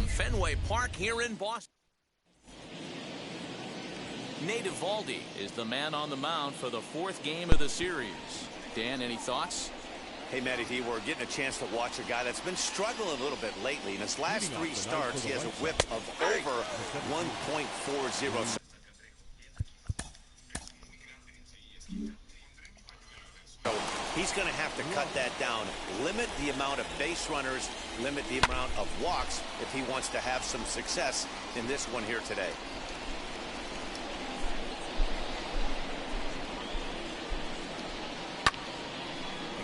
from Fenway Park here in Boston. Nate Eovaldi is the man on the mound for the 4th game of the series. Dan, any thoughts? Hey, Matty D, we're getting a chance to watch a guy that's been struggling a little bit lately. In his last 3 starts, he has a whip of over 1.40. So he's going to have to cut that down, limit the amount of base runners, limit the amount of walks if he wants to have some success in this one here today.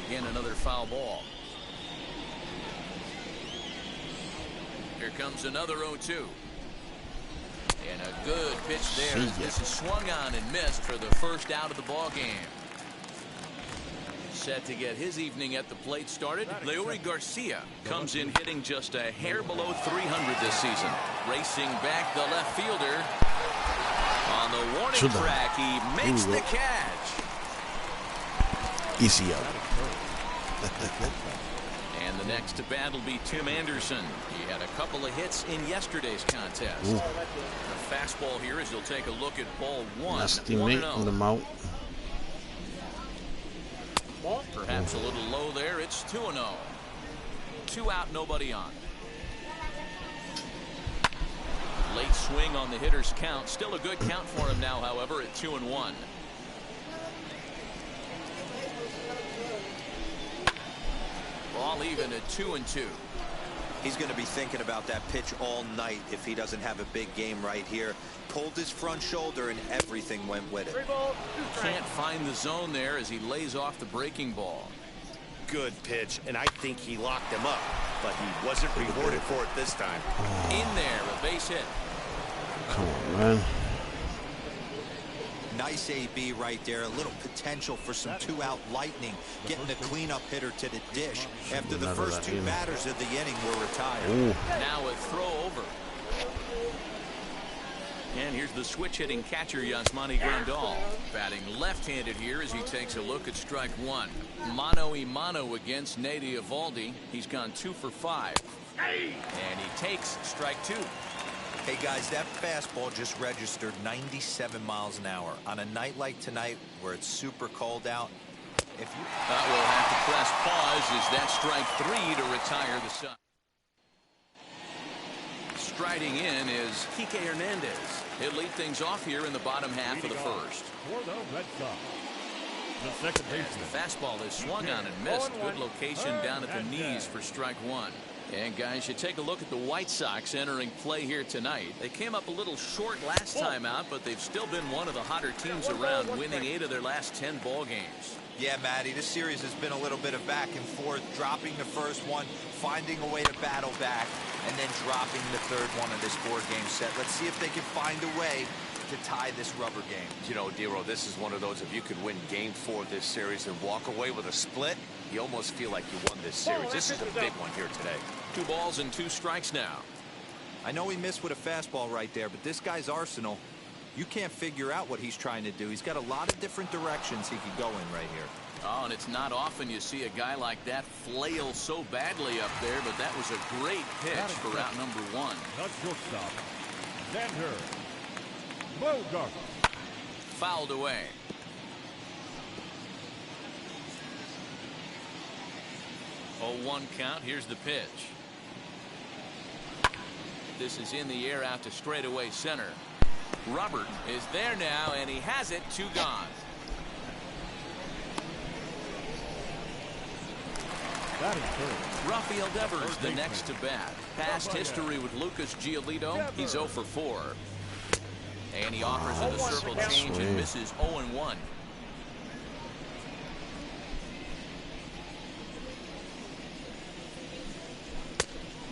Again, another foul ball. Here comes another 0-2. And a good pitch there. This is swung on and missed for the first out of the ball game. Set to get his evening at the plate started. Leury Garcia comes in hitting just a hair below 300 this season. Racing back the left fielder. On the warning track, he makes the catch. Easy out. And the next to bat will be Tim Anderson. He had a couple of hits in yesterday's contest. Ooh. The fastball here as he'll take a look at ball 1. Nasty mate on the mount. Perhaps a little low there. It's 2-0. 2 out, nobody on. Late swing on the hitter's count. Still a good count for him now, however, at 2-1. Ball even at 2-2. He's going to be thinking about that pitch all night if he doesn't have a big game right here. Pulled his front shoulder and everything went with it. Can't find the zone there as he lays off the breaking ball. Good pitch, and I think he locked him up, but he wasn't rewarded for it this time. In there, a base hit. Come on, man. Nice AB right there. A little potential for some 2-out lightning. Getting a cleanup hitter to the dish after the first 2 batters of the inning were retired. Ooh. Now a throw over. And here's the switch-hitting catcher, Yasmani Grandal. Batting left-handed here as he takes a look at strike 1. Mano-a-mano against Nate Eovaldi. He's gone 2 for 5. And he takes strike 2. Hey guys, that fastball just registered 97 miles an hour. On a night like tonight where it's super cold out, if you we'll have to press pause as that strike 3 to retire the Sun. Striding in is Kike Hernandez. He'll lead things off here in the bottom half of the first. For the Red Sox, the second baseman. The fastball is swung on and missed. Good location down at the knees for strike 1. And guys, you take a look at the White Sox entering play here tonight. They came up a little short last time out, but they've still been one of the hotter teams around, winning 8 of their last 10 ball games. Yeah, Matty, this series has been a little bit of back and forth, dropping the first one, finding a way to battle back, and then dropping the third one of this 4-game set. Let's see if they can find a way to tie this rubber game. You know, Dero, this is one of those, if you could win game 4 of this series and walk away with a split, you almost feel like you won this series. This is a big one here today. 2 balls and 2 strikes now. I know he missed with a fastball right there, but this guy's arsenal, you can't figure out what he's trying to do. He's got a lot of different directions he could go in right here. Oh, and it's not often you see a guy like that flail so badly up there, but that was a great pitch for out number 1. The shortstop, Xander Bogaerts. Fouled away. Oh, 1 count. Here's the pitch. This is in the air out to straightaway center. Robert is there now, and he has it. 2 gone. That is third. Rafael Devers the next to bat. Past history with Lucas Giolito. He's 0 for 4. And he offers a circle change and misses 0-1.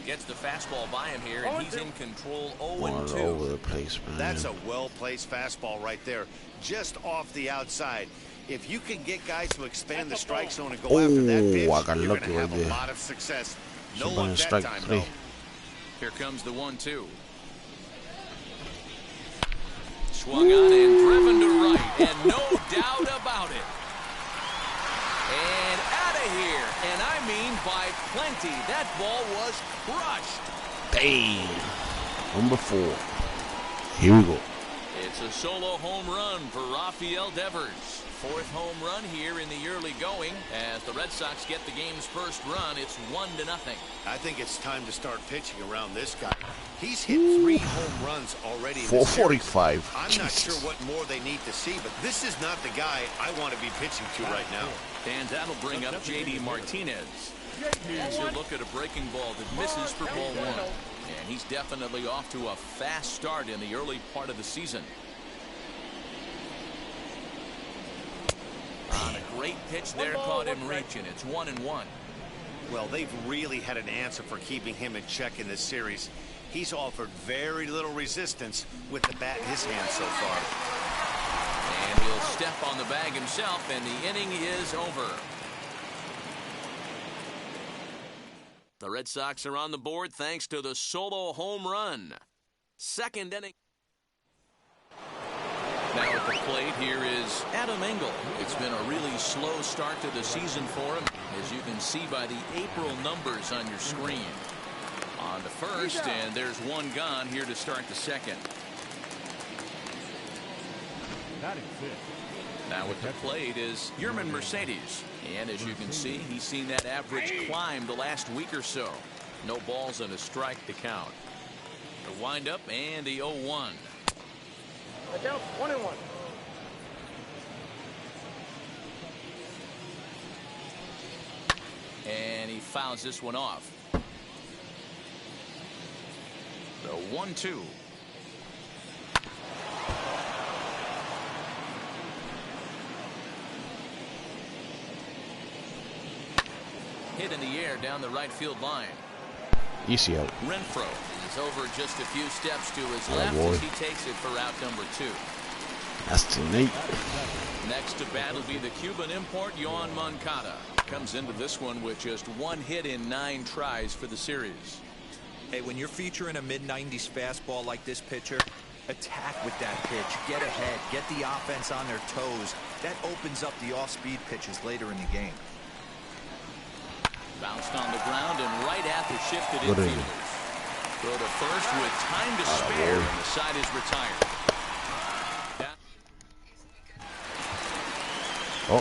Gets the fastball by him here, and he's in control. 0-2. Over the place, man. That's a well-placed fastball right there, just off the outside. If you can get guys to expand the strike zone and go after that pitch, I got you're going lucky to have right a there. lot of success. No Should've luck been that strike time, 3. though. Here comes the 1-2. Swung on and driven to right, and no doubt about it. And out of here, and I mean by plenty. That ball was crushed. Damn. Number 4. Here we go. It's a solo home run for Rafael Devers. 4th home run here in the early going. As the Red Sox get the game's first run, it's 1-0. I think it's time to start pitching around this guy. He's hit 3 home runs already. 445. I'm not sure what more they need to see, but this is not the guy I want to be pitching to right now. And that'll bring up J.D. Martinez. As you look at a breaking ball that misses for ball 1. And he's definitely off to a fast start in the early part of the season. On a great pitch there, caught him reaching. It's 1-1. Well, they've really had an answer for keeping him in check in this series. He's offered very little resistance with the bat in his hand so far. And he'll step on the bag himself, and the inning is over. The Red Sox are on the board thanks to the solo home run. 2nd inning. Now at the plate, here is Adam Engel. It's been a really slow start to the season for him, as you can see by the April numbers on your screen. On to first, and there's 1 gone here to start the 2nd. Now at the plate is Yermin Mercedes. And as you can see, he's seen that average climb the last week or so. No balls and a strike to count. The windup and the 0-1. Down 1-1. And he fouls this one off. The 1-2. Hit in the air down the right field line. Easy out. Renfroe is over just a few steps to his Oh, left boy. as he takes it for out number 2. That's too neat. Next to bat will be the Cuban import, Yoan Moncada. Comes into this one with just 1 hit in 9 tries for the series. Hey, when you're featuring a mid-90s fastball like this pitcher, attack with that pitch. Get ahead. Get the offense on their toes. That opens up the off-speed pitches later in the game. Bounced on the ground and right at the shifted What is it? infielders. Throw to first with time to spare, and the side is retired.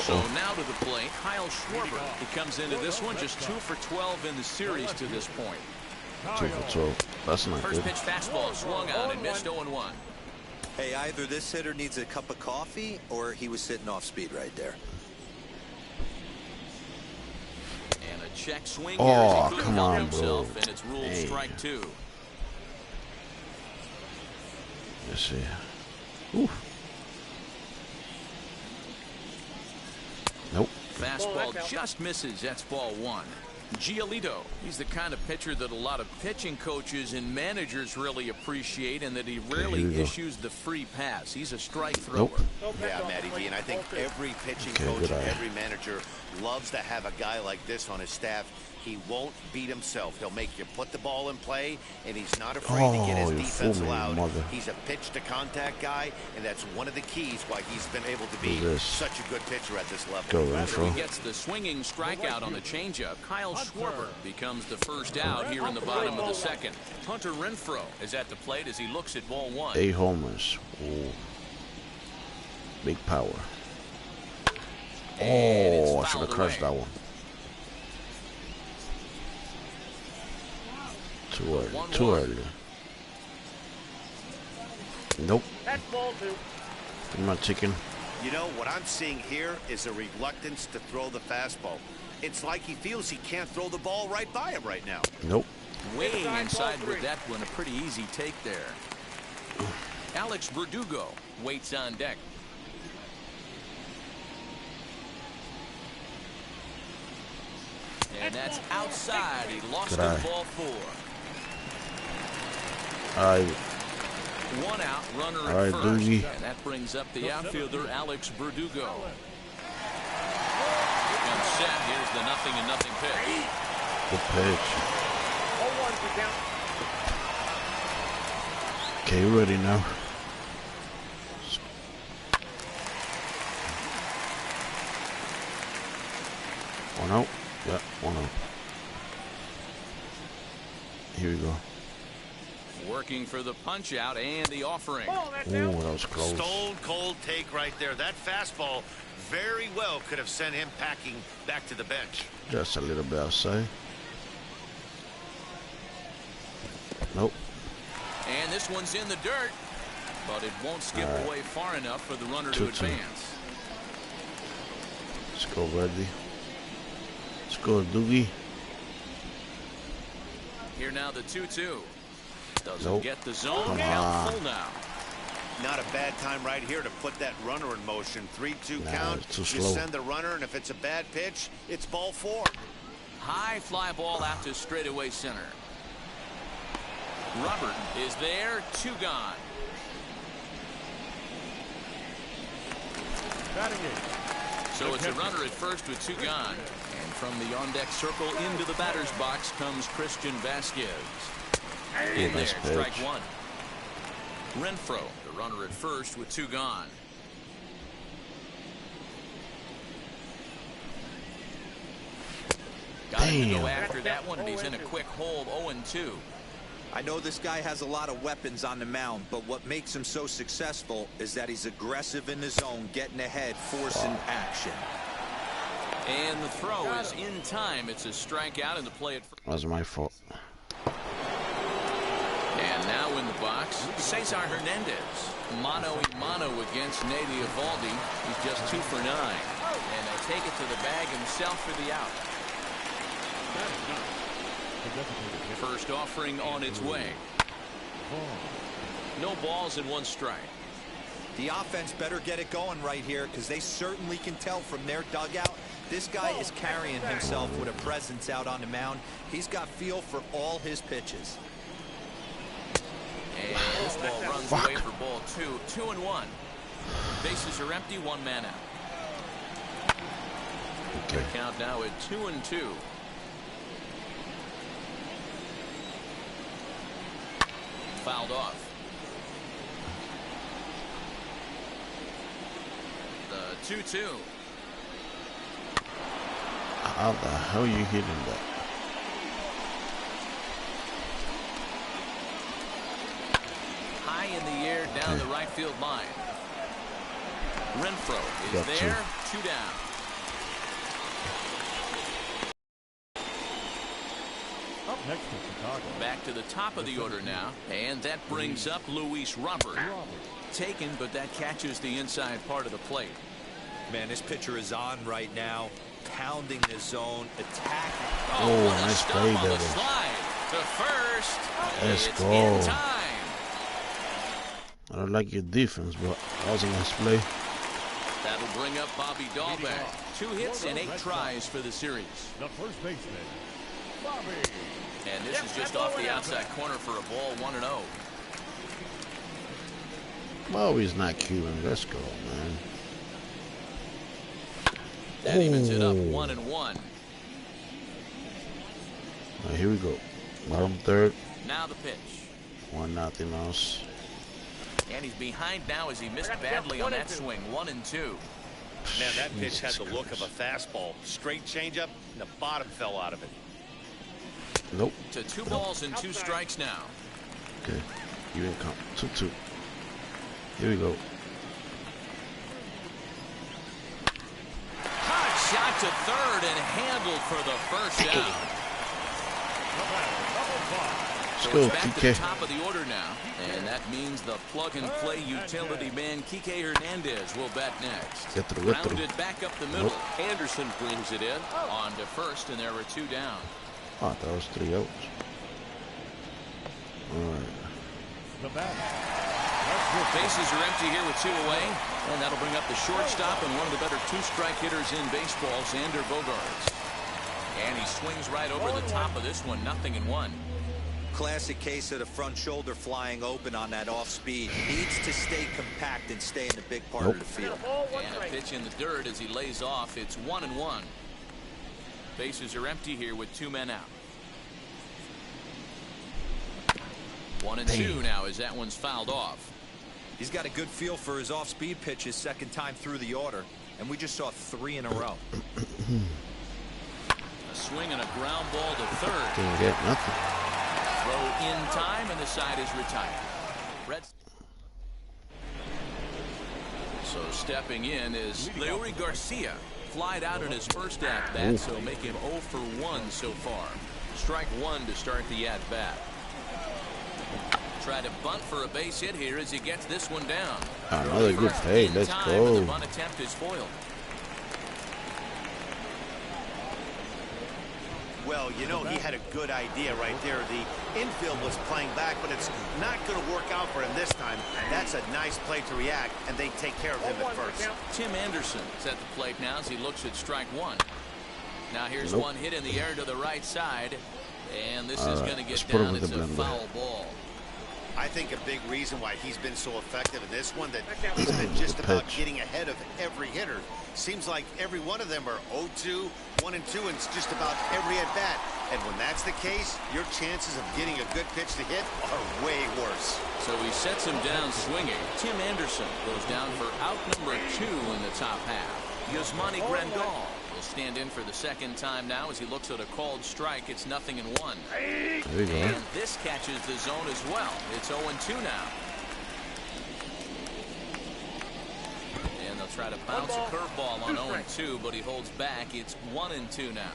So now to the plate, Kyle Schwarber. He comes into this one just 2 for 12 in the series to this point. 2 for 12. That's not First good. pitch fastball swung on and missed 0-1. Hey, either this hitter needs a cup of coffee or he was sitting off speed right there. And a check swing Oh, here as he couldn't come help on, himself, bro. and it's ruled Dang. strike 2. Let's see. Ooh. Nope. Fastball just misses. That's ball 1. Giolito, he's the kind of pitcher that a lot of pitching coaches and managers really appreciate, and that he rarely here we go. issues the free pass. He's a strike thrower. Nope. Yeah, Matty V, and I think every pitching Okay, coach good and eye. every manager loves to have a guy like this on his staff. He won't beat himself. He'll make you put the ball in play, and he's not afraid to get his Oh, you defense fool me, loud. mother. He's a pitch-to-contact guy, and that's one of the keys why he's been able to be Who's this? such a good pitcher at this level. Go, After he Renfroe. gets the swinging strikeout on the changeup, Kyle Schwarber becomes the first out here in the bottom of the 2nd. Hunter Renfroe is at the plate as he looks at ball 1. 8 homers. Ooh. Big power. And it's Oh, I should fouled have crushed away. that one. Too early. 1-1. Too early. Nope. That's ball 2. I'm not chicken. You know, what I'm seeing here is a reluctance to throw the fastball. It's like he feels he can't throw the ball right by him right now. Nope. Weighing inside with that one, a pretty easy take there. Alex Verdugo waits on deck. And that's outside. He lost Good it, eye. ball 4. All right. 1 out, runner All at right, first. Doogie. And that brings up the outfielder, Alex Verdugo. And set. Here's the 0-0 pitch. Good pitch. 0-1 to count. Okay, you ready now? One out. that one up. Here we go. Working for the punch out and the offering. Oh, that's Ooh, out. that was close. Stone cold take right there. That fastball very well could have sent him packing back to the bench. Just a little bit outside. Nope. And this one's in the dirt, but it won't skip away far enough for the runner to 2-2. advance. Let's go, Reddy. Let's go, Doogie. Here now the 2-2. Doesn't Nope. get the zone. Come Count on. full now. Not a bad time right here to put that runner in motion. 3-2 Nah, count. it's too You slow. send the runner, and if it's a bad pitch, it's ball 4. High fly ball out to straightaway center. Robert is there. 2 gone. Batting eight. So it's a runner at first with 2 gone. And from the on-deck circle into the batter's box comes Christian Vasquez. In there, nice pitch. strike 1. Renfroe, the runner at first with 2 gone. Got him to go Damn. after that one, and he's in a quick hole, 0-2. I know this guy has a lot of weapons on the mound, but what makes him so successful is that he's aggressive in the zone, getting ahead, forcing action. And the throw is in time. It's a strikeout in the play at first. That was my fault. And now in the box, Cesar Hernandez. Mano a mano against Nate Eovaldi. He's just 2 for 9. And they take it to the bag himself for the out. That is not a designated hitter. First offering on its way. No balls and 1 strike. The offense better get it going right here because they certainly can tell from their dugout. This guy is carrying himself with a presence out on the mound. He's got feel for all his pitches. And this ball runs away for ball 2. 2-1. Bases are empty. 1 man out. Okay. Count now at 2-2. Fouled off. The 2-2. How the hell are you hitting that? High in the air down the right field line. Renfroe is Got there. 2 down. Up next to Chicago. Back to the top of the order now. And that brings up Luis Robert. Taken, but that catches the inside part of the plate. Man, this pitcher is on right now, pounding the zone, attacking. Oh, what a nice stop play, on the Devils. slide. To first. Let's It's go. in time. I don't like your defense, but that was a nice play. That'll bring up Bobby Dahlbeck. 2 hits and 8 tries for the series. The first baseman, Bobby. And this is just off the outside corner for a ball 1-0. Bobby's not Cuban. Let's go, man. That evens it up Oh. 1-1. Right, here we go. Bottom third. Now the pitch. 1-0 else. And he's behind now as he missed badly on that swing. 1-2. Man, that pitch had Jesus the look of a fastball. Straight changeup, and the bottom fell out of it. Nope. To 2 balls and 2 strikes now. Okay. Even count. 2-2. Here we go. Hot shot to third and handled for the first out. Let's So go, it's back to the TK. top of the order now. And that means the plug-and-play utility man, Kike Hernandez, will bat next. Get through, get through. Rounded back up the middle. Anderson brings it in. On to first, and there were 2 down. Oh, that was 3 outs. All right. The batter. Bases are empty here with 2 away. And that'll bring up the shortstop and one of the better 2-strike hitters in baseball, Xander Bogaerts. And he swings right over the top of this one, 0-1. Classic case of the front shoulder flying open on that off speed. Needs to stay compact and stay in the big part of the field. And a pitch in the dirt as he lays off. It's 1-1. Bases are empty here with 2 men out. 1-2 now as that one's fouled off. He's got a good feel for his off-speed pitches second time through the order, and we just saw 3 in a row. swing and a ground ball to third. Didn't get nothing. Throw in time, and the side is retired. So stepping in is Leury Garcia. Flied out in his first at-bat, so make him 0 for 1 so far. Strike one to start the at-bat. Try to bunt for a base hit here as he gets this one down. Another good play. Let's go. The bunt attempt is foiled. Well, you know, he had a good idea right there. The infield was playing back, but it's not going to work out for him this time. That's a nice play to react, and they take care of him at first. Tim Anderson is at the plate now as he looks at strike one. Now here's one hit in the air to the right side, and this is going to get down. It's a foul ball. I think a big reason why he's been so effective in this one that he's been just about getting ahead of every hitter. Seems like every one of them are 0-2, 1-2, and it's just about every at bat. And when that's the case, your chances of getting a good pitch to hit are way worse. So he sets him down swinging. Tim Anderson goes down for out number 2 in the top half. Yasmani Grandal will stand in for the second time now as he looks at a called strike. It's 0-1. There you go. And this catches the zone as well. It's 0-2 now. And they'll try to bounce a curveball on 0-2, but he holds back. It's 1-2 now.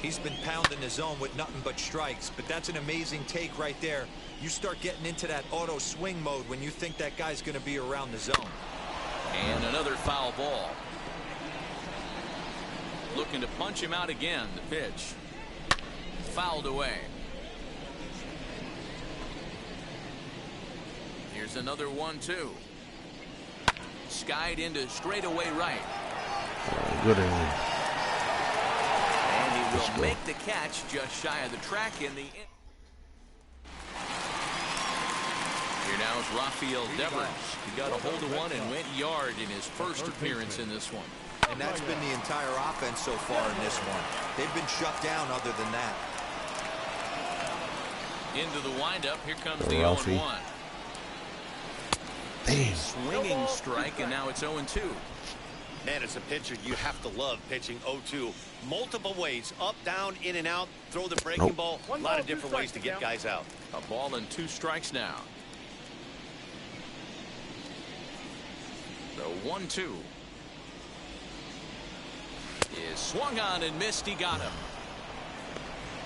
He's been pounding the zone with nothing but strikes, but that's an amazing take right there. You start getting into that auto swing mode when you think that guy's going to be around the zone. And another foul ball. Looking to punch him out again. The pitch fouled away. Here's another 1-2. Skied into straightaway right. Good. And he will make the catch just shy of the track in the. Here now is Rafael Devers. He got a hold of one and went yard in his first appearance in this one. And that's been the entire offense so far in this one. They've been shut down other than that. Into the windup. Here comes the 0-1. Damn. Swinging strike, and now it's 0-2. Man, as a pitcher, you have to love pitching 0-2. Multiple ways, up, down, in and out, throw the breaking ball. A lot of different ways to get guys out. A ball and 2 strikes now. The 1-2 is swung on and missed. He got him.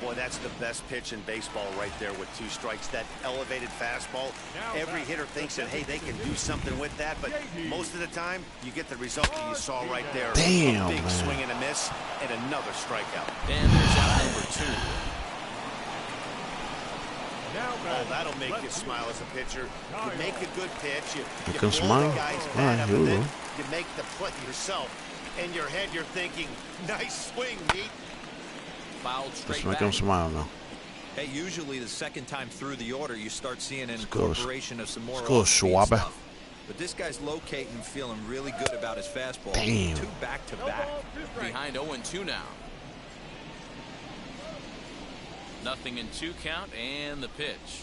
Boy, that's the best pitch in baseball right there with 2 strikes. That elevated fastball. Every hitter thinks that, hey, they can do something with that, but most of the time, you get the result that you saw right there. Damn, a big man. swing and a miss, and another strikeout. And there's out number 2. Oh, that'll make you smile as a pitcher. You make a good pitch. You can pull smile. the guy's All bat right, up, here and we then go. you make the play yourself. In your head, you're thinking, nice swing, Pete. Fouled straight Let's make back. him smile now. Hey, usually the second time through the order, you start seeing an go, incorporation of some more let's go, off-speed Schwab. stuff. But this guy's locating, feeling really good about his fastball. Damn. 2 back-to-back. Behind 0-2 now. 0-2 count, and the pitch.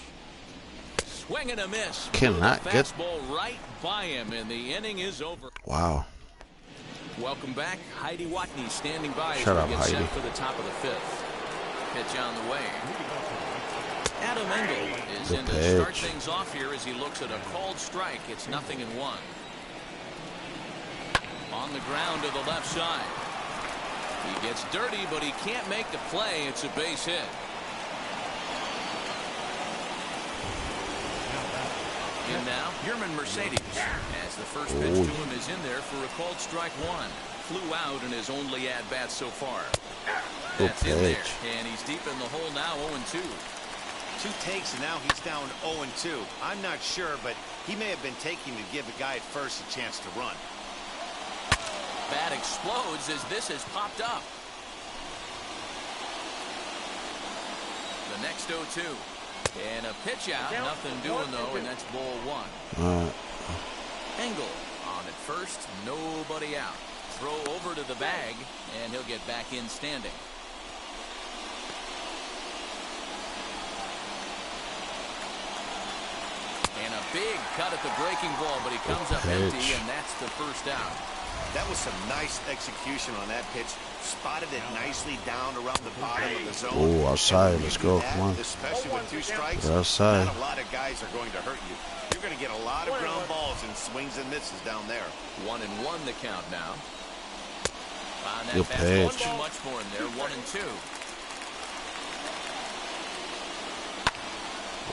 Swing and a miss. Cannot the get- fastball right by him, and the inning is over. Wow. Welcome back. Heidi Watney standing by Shut as up, we get Heidi. set for the top of the 5th. Pitch on the way. Adam Engel is Good in to start pitch. things off here as he looks at a called strike. It's 0-1. On the ground to the left side. He gets dirty, but he can't make the play. It's a base hit. In now, Yerman Mercedes, as the first pitch to him is in there for a called strike 1. Flew out in his only at-bat so far. Good That's in there, pitch. and he's deep in the hole now, 0-2. 2 takes, and now he's down 0-2. I'm not sure, but he may have been taking to give the guy at first a chance to run. Bat explodes as this has popped up. The next 0-2. And a pitch out, nothing doing though, and that's ball 1. Engel on at first, nobody out. Throw over to the bag, and he'll get back in standing. And a big cut at the breaking ball, but he comes up empty, and that's the first out. That was some nice execution on that pitch. Spotted it nicely down around the bottom of the zone. Oh, outside. Let's go. That, Come on. especially with 2 strikes, Get outside. not a lot of guys are going to hurt you. You're going to get a lot of ground balls and swings and misses down there. 1-1 the count now. On that Good fastball, pitch. too much for him there.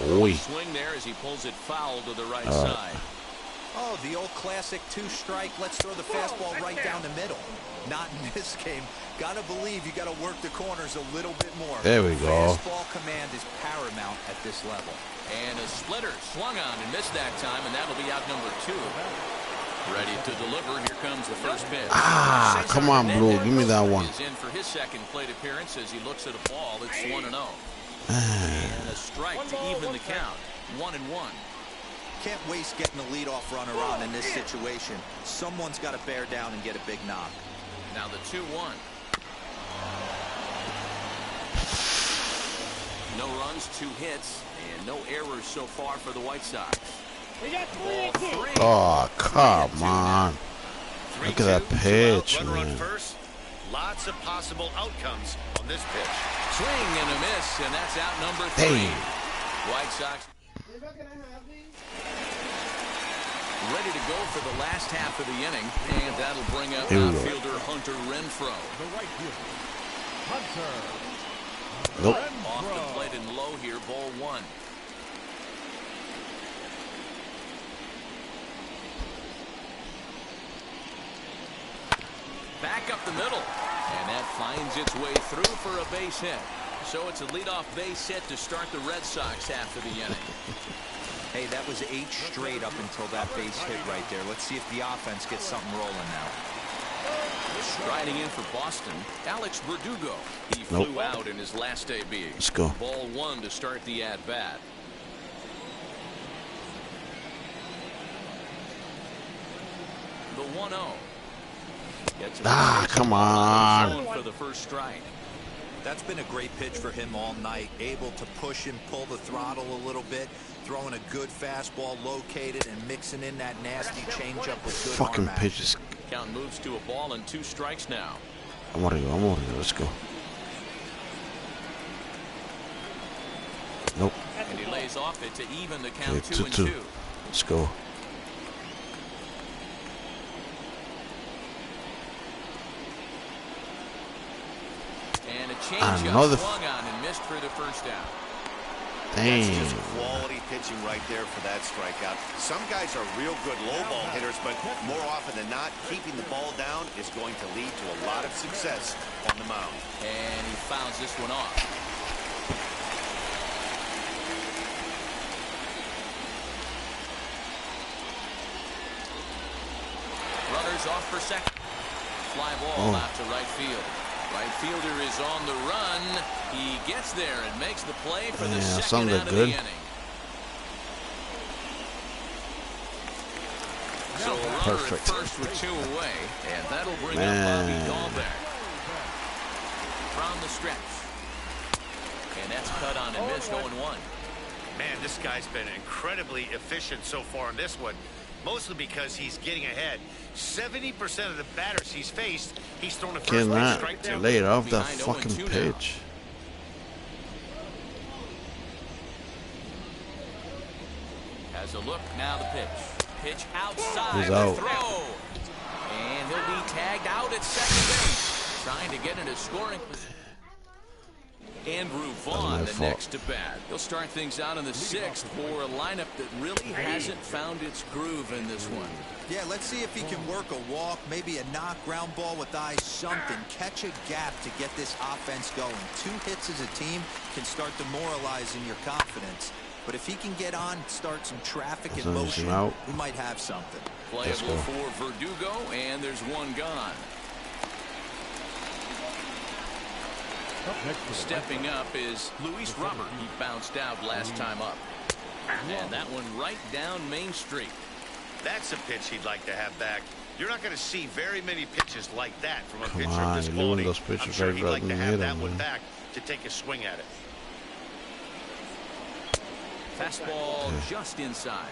1-2. Oi. Swing there as he pulls it foul to the right side. Oh, the old classic 2-strike. Let's throw the fastball right down the middle. Not in this game. Gotta believe you gotta work the corners a little bit more. There we go. Fastball command is paramount at this level. And a splitter swung on and missed that time, and that'll be out number 2. Ready to deliver. Here comes the first pitch. Ah, come on, Blue. Give me that one. Is in for his second plate appearance as he looks at a ball. It's 1-0. Ah. And a strike to even the count. 1-1. Can't waste getting the leadoff runner on in this situation. Someone's got to bear down and get a big knock. Now the 2-1. No runs, 2 hits, and no errors so far for the White Sox. Ball 3. Oh, come on. Look at that 3-2, pitch, runner on man. first. Lots of possible outcomes on this pitch. Swing and a miss, and that's out number 3. Damn. White Sox ready to go for the last half of the inning, and that'll bring up Here we go. outfielder Hunter Renfroe. The right fielder, Hunter. Nope. Off the plate and low here, ball 1. Back up the middle, and that finds its way through for a base hit. So it's a leadoff base hit to start the Red Sox half of the inning. Hey, that was 8 straight up until that base hit right there. Let's see if the offense gets something rolling now. Striding in for Boston, Alex Verdugo. He Nope. flew out in his last AB. Let's go. Ball 1 to start the at-bat. The 1-0. Gets a Come on. zone for the first strike. That's been a great pitch for him all night. Able to push and pull the throttle a little bit. Throwing a good fastball located and mixing in that nasty changeup with good Fucking arm action. pitches. Count moves to a ball and 2 strikes now. I'm gonna go. Let's go. Nope. And he lays off it to even the count. Okay, 2-2. 2-2. Let's go. And a changeup Another swung on and missed for the first out. That's Damn. just quality pitching right there for that strikeout. Some guys are real good low ball hitters, but more often than not, keeping the ball down is going to lead to a lot of success on the mound. And he fouls this one off. Runners off for second. Fly ball out to right field. Right fielder is on the run. He gets there and makes the play for the second sounded out of good. the inning. So a runner Perfect. at first with 2 away, and that'll bring up Man. Bobby Dahlbeck from the stretch. And that's cut on and missed 0-1. Man, this guy's been incredibly efficient so far in this one, mostly because he's getting ahead. 70% of the batters he's faced, he's thrown a first pitch Cannot strike to. lay it off that Behind fucking 0-2 now. pitch. Has a look, now the pitch. Pitch outside, He's the out. throw. And he'll be tagged out at second base. Trying to get into scoring position. Andrew Vaughn, the fault. next to bat. He'll start things out in the 6th for a lineup that really hasn't found its groove in this one. Yeah, let's see if he can work a walk, maybe a knock, ground ball with eyes, something. Catch a gap to get this offense going. 2 hits as a team can start demoralizing your confidence. But if he can get on, start some traffic in As long as motion, he's out. we might have something. Playable for Verdugo, and there's 1 gone. Up next for the Stepping up is Luis Robert. He bounced out last time up. And that one right down Main Street. That's a pitch he'd like to have back. You're not going to see very many pitches like that from a Come pitcher on, of this you're leaving quality. those pitches I'm sure right he'd back like in to the have middle, that one man. back to take a swing at it. Fastball just inside.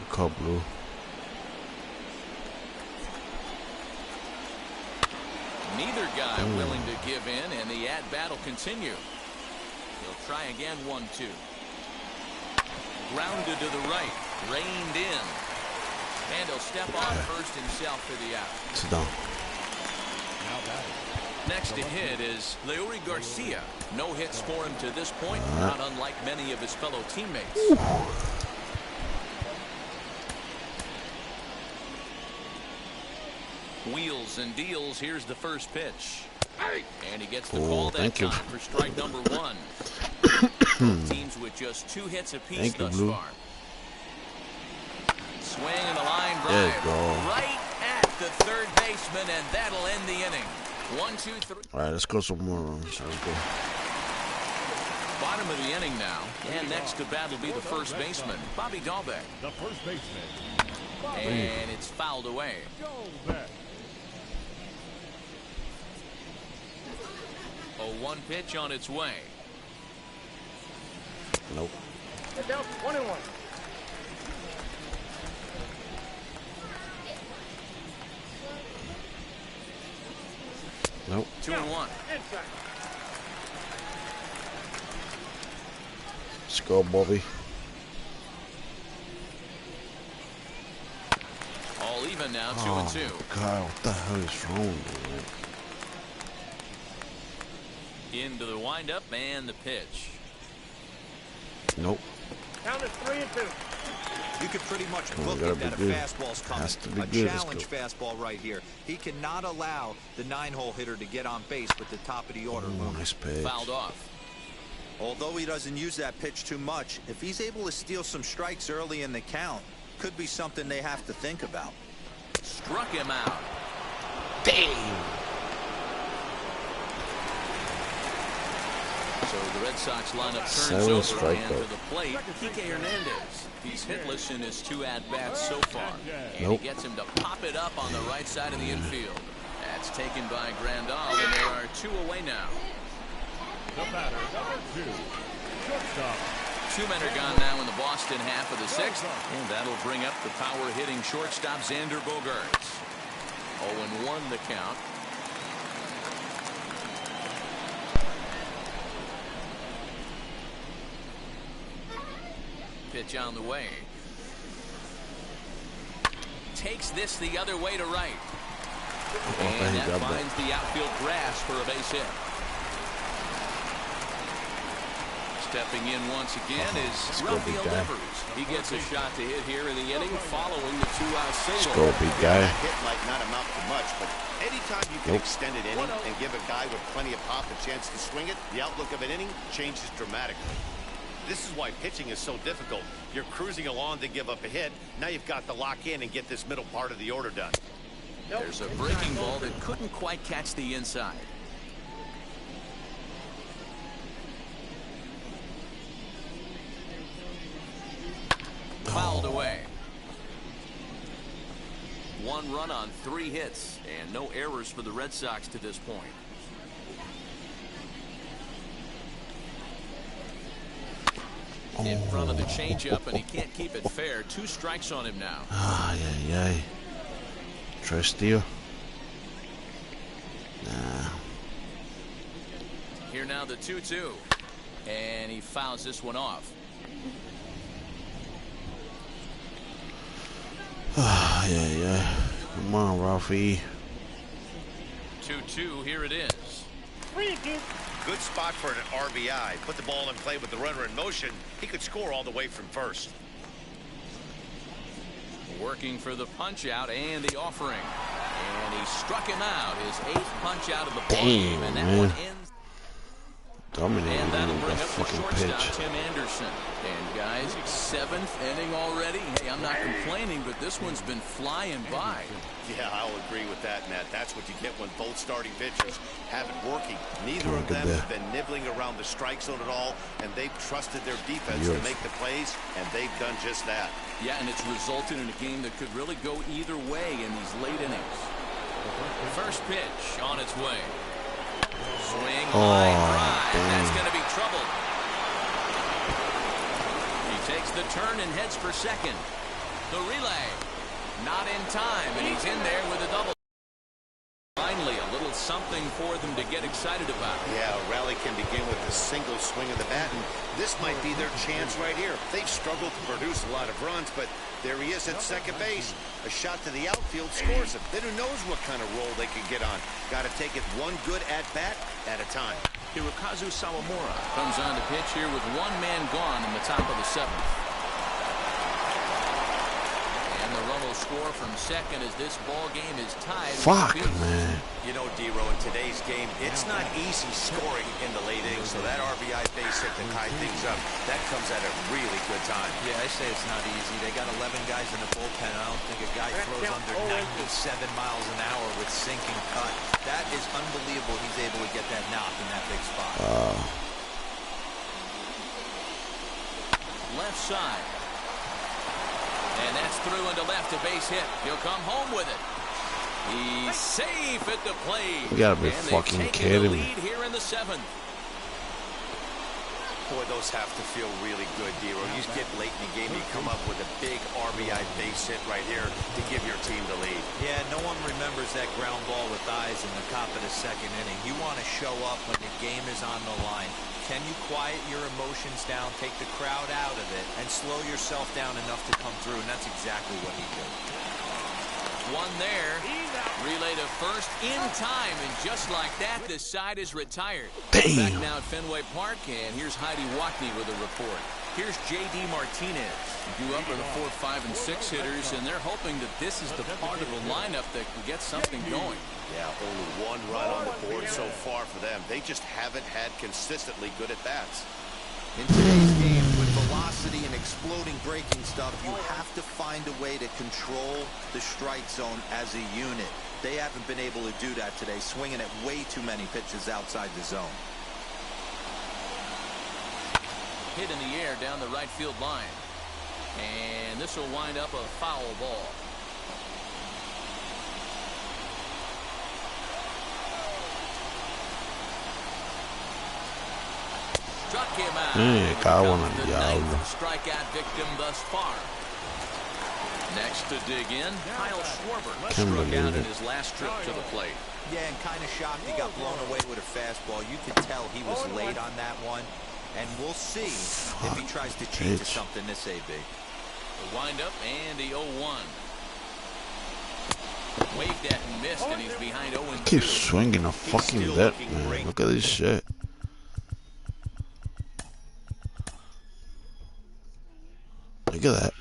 Call Blue. Neither guy willing to give in, and the at-bat will continue. He'll try again, 1-2. Grounded to the right, reined in. And he'll step on first himself for the out. Sit down. Next to hit is Leury Garcia. No hits for him to this point, not unlike many of his fellow teammates. Wheels and deals. Here's the first pitch. And he gets the call that time for strike number 1. Teams with just 2 hits apiece thus far. Swing and a line drive right at the third baseman, and that'll end the inning. 1, 2, 3. All right, let's go some more runs. Let's go. Bottom of the inning now, and next to bat will be the first baseman, Bobby Dalbec. The first baseman. And it's fouled away. Dalbec. 0-1 pitch on its way. Nope. Get down, 1-1. Nope. 2-1. Inside. Let's go, Bobby. All even now, 2-2. God, what the hell is wrong with me? Into the windup and the pitch. Nope. Count is 3-2. You could pretty much Oh, book gotta it that a be good. fastball's coming. Has to be A good. Let's challenge go. fastball right here. He cannot allow the 9-hole hitter to get on base with the top of the order moving. Nice pitch. Fouled off. Although he doesn't use that pitch too much, if he's able to steal some strikes early in the count, could be something they have to think about. Struck him out. Damn. So the Red Sox lineup turns 7 over strikeout. and to the plate, Kike Hernandez. He's hitless in his 2 at-bats so far. And Nope. he gets him to pop it up on the right side of the infield. That's taken by Grandal, and there are 2 away now. The batter, number 2. Shortstop. 2 men are gone now in the Boston half of the 6th. And that'll bring up the power-hitting shortstop Xander Bogaerts. 0-1 the count. Pitch on the way. Takes this the other way to right. And that finds the outfield grass for a base hit. Stepping in once again is Rafael Devers. He gets a shot to hit here in the inning following the 2-out single. Let's go, big guy. Hit might not amount to much, but anytime you can extend an inning and give a guy with plenty of pop a chance to swing it, the outlook of an inning changes dramatically. This is why pitching is so difficult. You're cruising along to give up a hit. Now you've got to lock in and get this middle part of the order done. There's a breaking ball that couldn't quite catch the inside. Fouled away. 1 run on 3 hits and no errors for the Red Sox to this point. In front of the changeup, and he can't keep it fair. 2 strikes on him now. Ah, yeah. Try steal. Nah. Here now the 2-2. And he fouls this one off. Ah, yeah. Come on, Ralphie. 2-2, here it is. 3-2. Good spot for an RBI. Put the ball in play with the runner in motion. He could score all the way from first. Working for the punch out and the offering. And he struck him out. His 8th punch out of the ball game. And that one ends. Dominating And that'll with bring that up the fucking shortstop, pitch. Tim Anderson. And guys, 7th inning already. Hey, I'm not complaining, but this one's been flying by. Yeah, I'll agree with that, Matt. That's what you get when both starting pitchers have it working. Neither of Look at them that. have been nibbling around the strike zone at all, and they've trusted their defense to make the plays, and they've done just that. Yeah, and it's resulted in a game that could really go either way in these late innings. First pitch on its way. Swing, line drive. That's going to be trouble. He takes the turn and heads for second. The relay. Not in time, and he's in there with a double. Finally, a little something for them to get excited about. Yeah, a rally can begin with a single swing of the bat, and this might be their chance right here. They've struggled to produce a lot of runs, but there he is at second base. A shot to the outfield scores him. Then who knows what kind of roll they can get on. Got to take it one good at-bat at a time. Hirokazu Sawamura comes on to pitch here with one man gone in the top of the seventh. And the run will score from second as this ball game is tied. Fuck, man. You know, D-Row, in today's game, it's not easy scoring in the late innings, so that RBI base hit to tie things up, that comes at a really good time. Yeah, I say it's not easy. They got 11 guys in the bullpen. I don't think a guy throws under 97 miles an hour with sinking cut. That is unbelievable. He's able to get that knock in that big spot. Left side. And that's through into left, a base hit. He'll come home with it. He's safe at the plate. You gotta be and fucking the kidding me. lead here in the seventh. Boy, those have to feel really good, D-Row. You get late in the game, you come up with a big RBI base hit right here to give your team the lead. Yeah, no one remembers that ground ball with eyes in the top of the second inning. You want to show up when the game is on the line. Can you quiet your emotions down, take the crowd out of it, and slow yourself down enough to come through? And that's exactly what he did. One there. Relay to first in time, and just like that, this side is retired. Damn. Back now at Fenway Park, and here's Heidi Watney with a report. Here's J.D. Martinez. Due up are the 4, 5, and 6 hitters, and they're hoping that this is the part of the lineup that can get something going. Yeah, only one run on the board so far for them. They just haven't had consistently good at-bats. In today's game, with velocity and exploding breaking stuff, you have to find a way to control the strike zone as a unit. They haven't been able to do that today, swinging at way too many pitches outside the zone. Hit in the air down the right field line. And this will wind up a foul ball. Struck him out. Cago en el The diablo. ninth strikeout victim thus far. Next to dig in, Kyle Schwarber struck out in his last trip to the plate. Yeah, and kind of shocked he got blown away with a fastball. You could tell he was late on that one. And we'll see if he tries to cheat to something this AB. The windup and the 0-1. Waved at and missed, and he's behind 0-2. Keep swinging a fucking bat, man. Look at this shit. Look at that.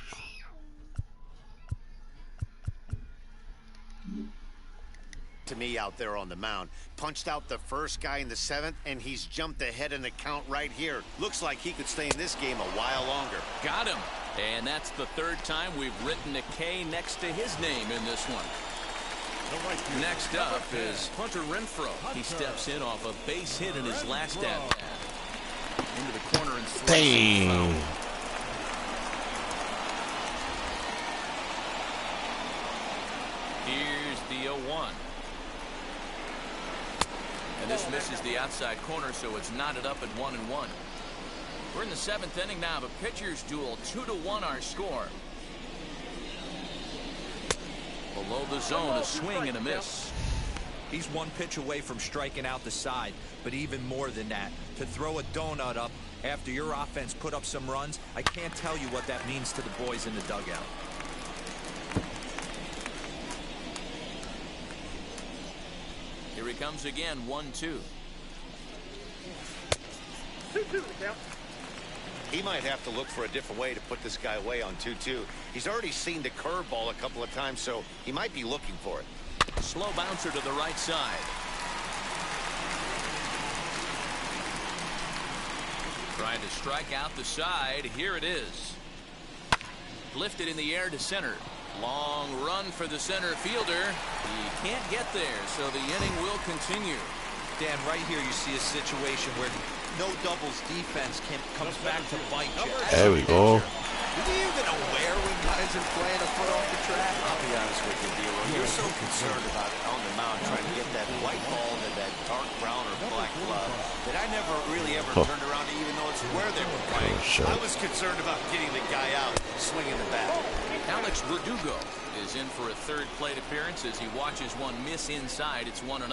To me out there on the mound, punched out the first guy in the 7th, and he's jumped ahead in the count right here. Looks like he could stay in this game a while longer. Got him. And that's the third time we've written a K next to his name in this one. Next up is Hunter Renfroe. He steps in off a base hit in his last at-bat. Into the corner and slices. Damn. Here's the 0-1. And this misses the outside corner, so it's knotted up at 1-1. We're in the 7th inning now of a pitcher's duel. 2-1 our score. Below the zone, a swing and a miss. He's one pitch away from striking out the side, but even more than that, to throw a donut up after your offense put up some runs, I can't tell you what that means to the boys in the dugout. Here he comes again, 1-2. 2-2 the count. He might have to look for a different way to put this guy away on 2-2. He's already seen the curveball a couple of times, so he might be looking for it. Slow bouncer to the right side. Trying to strike out the side. Here it is. Lifted in the air to center. Long run for the center fielder. He can't get there, so the inning will continue. Dan, right here you see a situation where no doubles defense comes back to bite you. There we go. Are you even aware when guys are playing a foot off the track? I'll be honest with you, D'Lo. You're so concerned about it on the mound trying to get that white ball to that dark brown or black glove that I never really ever turned around to even know it's where they were playing. I was concerned about getting the guy out, swinging the bat. Alex Verdugo is in for a third plate appearance as he watches one miss inside. It's 1-0.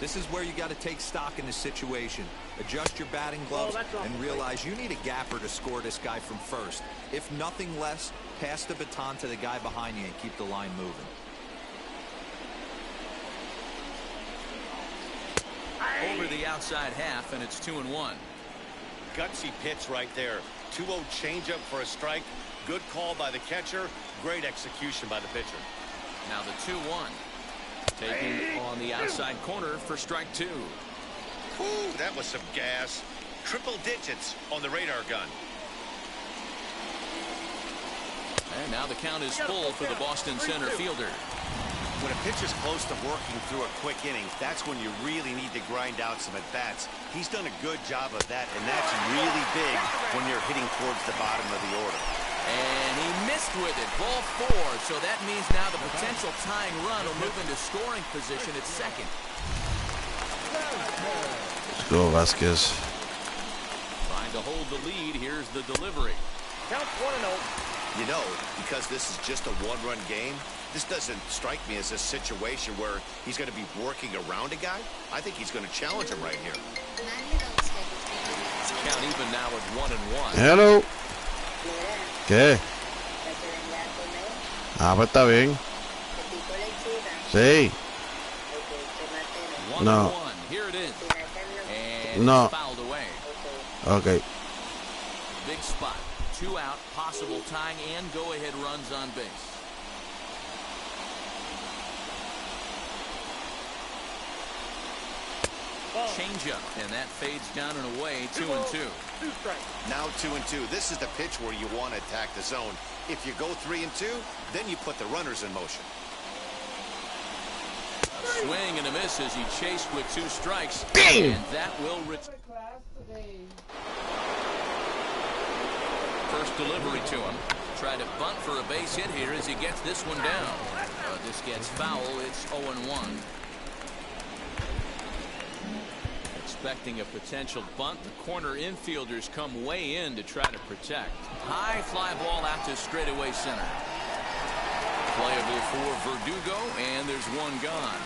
This is where you got to take stock in this situation. Adjust your batting gloves and realize you need a gapper to score this guy from first. If nothing less, pass the baton to the guy behind you and keep the line moving. Over the outside half, and it's 2-1. Gutsy pitch right there. 2-0 changeup for a strike. Good call by the catcher. Great execution by the pitcher. Now the 2-1. Taking on the outside corner for strike 2. Ooh, that was some gas. Triple digits on the radar gun. And now the count is full for the Boston center fielder. When a pitcher's close to working through a quick inning, that's when you really need to grind out some at-bats. He's done a good job of that, and that's really big when you're hitting towards the bottom of the order. And he missed with it. Ball 4. So that means now the potential tying run will move into scoring position at second. Let's go, Vasquez. Trying to hold the lead. Here's the delivery. Count 1-0. You know, because this is just a one-run game, this doesn't strike me as a situation where he's going to be working around a guy. I think he's going to challenge him right here. Count even now at 1-1. Hello. ¿Qué? Ah, pues está bien. Sí. 1-1. No. Here it is. And No. it's fouled away. Okay. Big spot. 2 out. Possible tying and go-ahead runs on base. Changeup, and that fades down and away. 2-2. Now 2-2. This is the pitch where you want to attack the zone. If you go 3-2, then you put the runners in motion. Swing and a miss as he chased with 2 strikes. Bang! And that will return. First delivery to him. Try to bunt for a base hit here as he gets this one down. This gets foul. It's 0-1. Expecting a potential bunt. The corner infielders come way in to try to protect. High fly ball out to straightaway center. Playable for Verdugo, and there's one gone.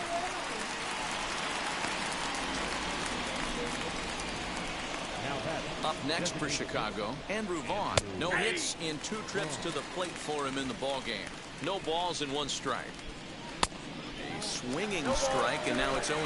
Up next for Chicago, Andrew Vaughn. No hits in 2 trips to the plate for him in the ballgame. No balls and 1 strike. A swinging strike, and now it's 0-2.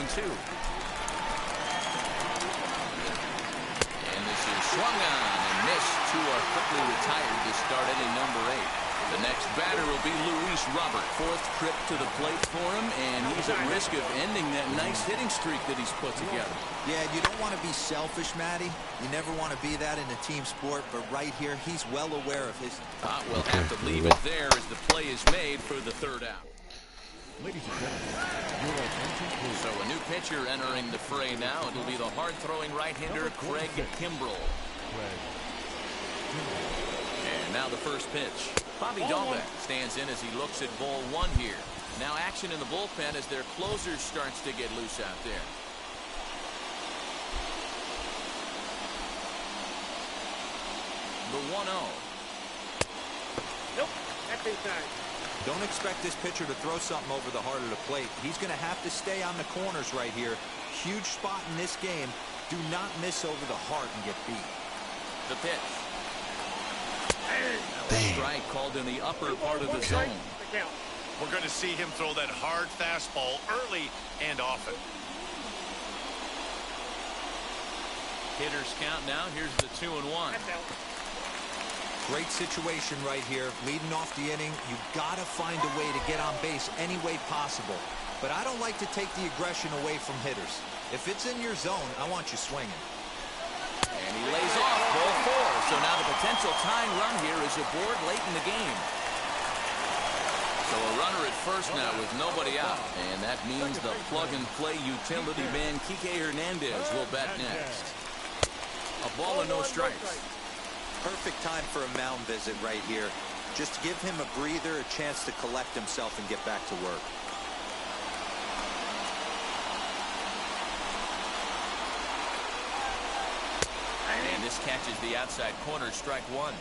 And this is swung on and missed. 2 are quickly retired to start inning number 8. The next batter will be Luis Robert. 4th trip to the plate for him, and he's at risk of ending that nice hitting streak that he's put together. Yeah, you don't want to be selfish, Matty. You never want to be that in a team sport, but right here, he's well aware of his... We'll have to leave it there as the play is made for the 3rd out. Ladies and gentlemen, your attention please. So a new pitcher entering the fray now. It'll be the hard-throwing right-hander Craig Kimbrell. And now the first pitch. Bobby Dalbec stands in as he looks at ball 1 here. Now action in the bullpen as their closer starts to get loose out there. The 1-0. Nope, that's inside. Don't expect this pitcher to throw something over the heart of the plate. He's going to have to stay on the corners right here. Huge spot in this game. Do not miss over the heart and get beat. The pitch. Strike called in the upper part of the zone. We're going to see him throw that hard fastball early and often. Hitters count now. Here's the 2-1. Great situation right here. Leading off the inning, you've got to find a way to get on base any way possible. But I don't like to take the aggression away from hitters. If it's in your zone, I want you swinging. And he lays off ball 4. So now the potential tying run here is aboard late in the game. So a runner at first now with nobody out. And that means the plug-and-play utility man Kike Hernandez will bat next. A ball and no strikes. Perfect time for a mound visit right here. Just give him a breather, a chance to collect himself and get back to work. And this catches the outside corner, strike 1.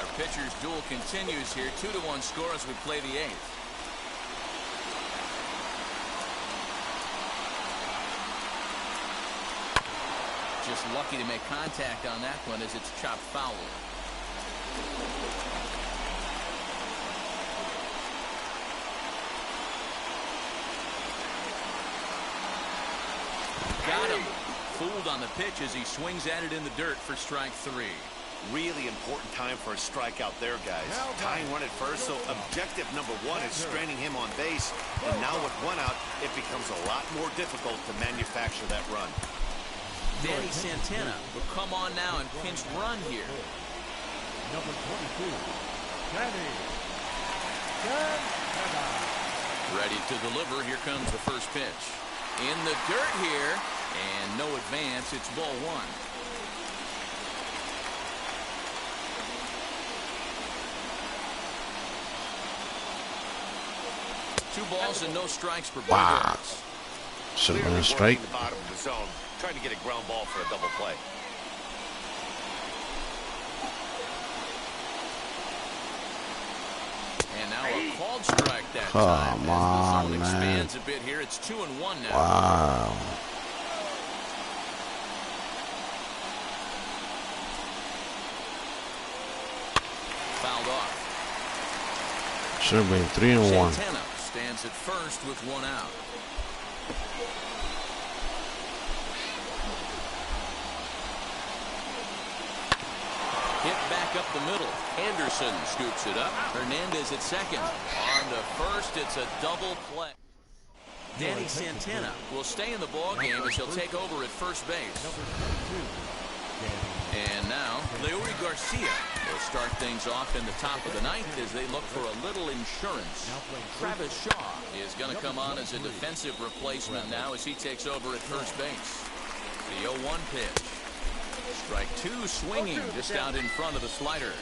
Our pitcher's duel continues here. 2-1 score as we play the 8th. lucky to make contact on that one as it's chopped foul. Got him. Fooled on the pitch as he swings at it in the dirt for strike 3. Really important time for a strikeout there, guys. Tying run at first, so objective number 1 is straining him on base. And now with 1 out, it becomes a lot more difficult to manufacture that run. Danny Santana will come on now and pinch run here. Number 22, Danny Santana. Ready to deliver. Here comes the first pitch. In the dirt here, and no advance. It's ball 1. 2 balls and no strikes for Bogarts. Should have been a strike. The bottom of the zone, trying to get a ground ball for a double play. And now a called strike that Come time. As the on, zone man. expands a bit here, it's 2-1 now. Wow. Fouled off. Should have been 3-1. Santana stands at first with 1 out. Hit back up the middle. Anderson scoops it up. Hernandez at second. On to first. It's a double play. Danny Santana will stay in the ball game as he'll take over at first base. And now, Leury Garcia will start things off in the top of the 9th as they look for a little insurance. Travis Shaw is going to come on as a defensive replacement now as he takes over at first base. The 0-1 pitch. Strike 2 swinging just out in front of the slider.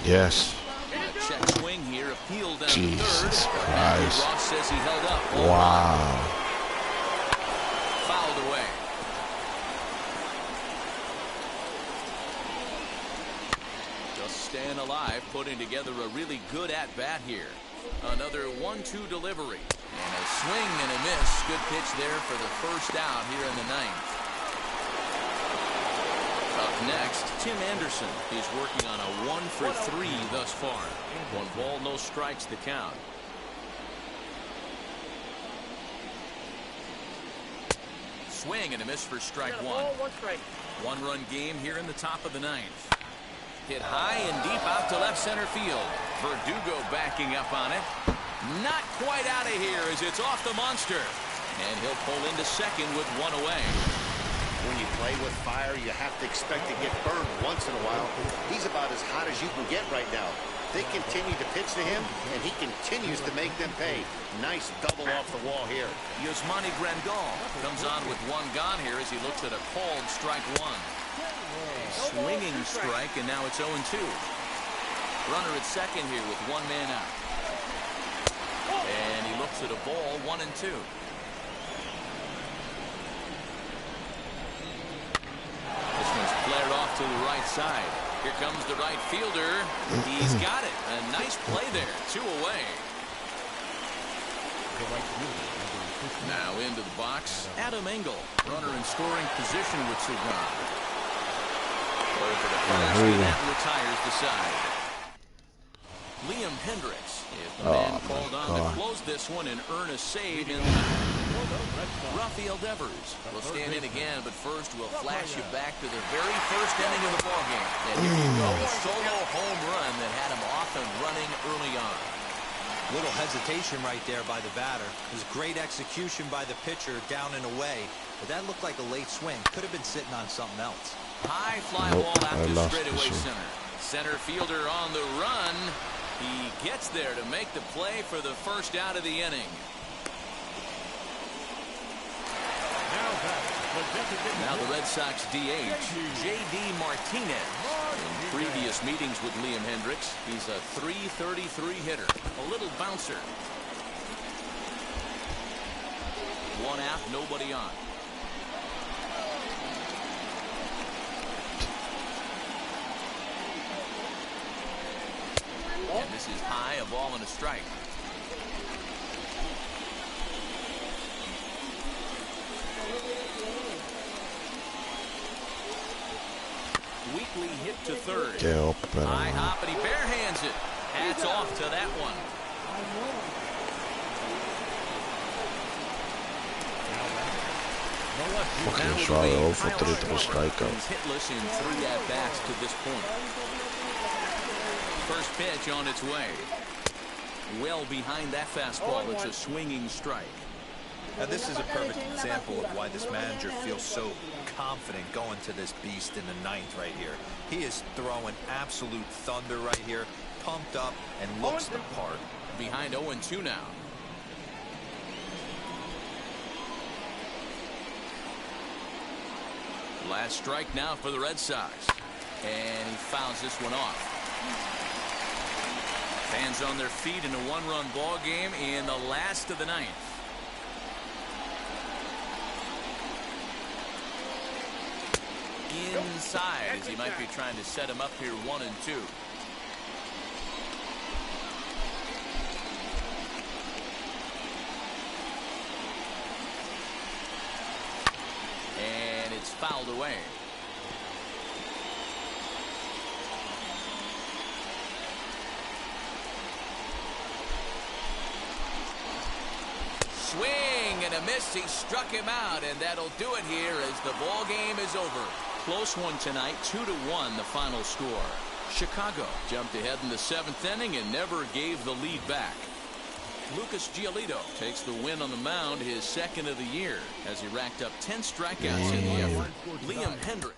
Yes. A check swing here, appealed down Jesus to third. Christ. Ross says he held up. Wow. Fouled away. Just staying alive, putting together a really good at-bat here. Another 1-2 delivery. And a swing and a miss. Good pitch there for the first out here in the 9th. Up next, Tim Anderson. He's working on a 1 for 3 thus far. 1 ball, no strikes to count. Swing and a miss for strike 1. 1-run game here in the top of the 9th. Hit high and deep out to left center field. Verdugo backing up on it. Not quite out of here as it's off the monster. And he'll pull into second with 1 away. When you play with fire, you have to expect to get burned once in a while. He's about as hot as you can get right now. They continue to pitch to him, and he continues to make them pay. Nice double off the wall here. Yasmani Grandal comes on with 1 gone here as he looks at a called strike 1. Swinging strike, and now it's 0-2. Runner at second here with 1 man out. And he looks at a ball, 1-2. This one's flared off to the right side. Here comes the right fielder. He's got it. A nice play there. 2 away. Now into the box, Adam Engel. Runner in scoring position with 2 gone. Over to first, and that retires the side. Liam Hendricks is the man called on to close this one and earn a save in the 9th. Rafael Devers will stand in again, but first we'll flash you back to the very first inning of the ballgame. And here you go, a solo home run that had him off and running early on. Little hesitation right there by the batter. It was great execution by the pitcher down and away, but that looked like a late swing. Could have been sitting on something else. High fly ball out to straightaway center. Center fielder on the run. He gets there to make the play for the first out of the inning. Now the Red Sox DH, J.D. Martinez. In previous meetings with Liam Hendricks, he's a .333 hitter. A little bouncer. 1 out, nobody on. And this is high, a ball and a strike. weakly hit to third. Qué ópera. High hop, and he barehands it. Hats off to that one. Fucking suave, 0 for 3 to the strikeout. He's hitless in 3 at-bats to this point. First pitch on its way. Well behind that fastball. It's a swinging strike. Now this is a perfect example of why this manager feels so confident going to this beast in the 9th right here. He is throwing absolute thunder right here, pumped up and looks the part. Behind 0-2 now. Last strike now for the Red Sox. And he fouls this one off. Fans on their feet in a 1-run ball game in the last of the 9th. Inside, as he might be trying to set him up here 1-2. And it's fouled away. Swing and a miss. He struck him out, and that'll do it here as the ball game is over. Close one tonight, 2-1 the final score. Chicago jumped ahead in the 7th inning and never gave the lead back. Lucas Giolito takes the win on the mound, his 2nd of the year, as he racked up 10 strikeouts in the effort. Liam Hendriks.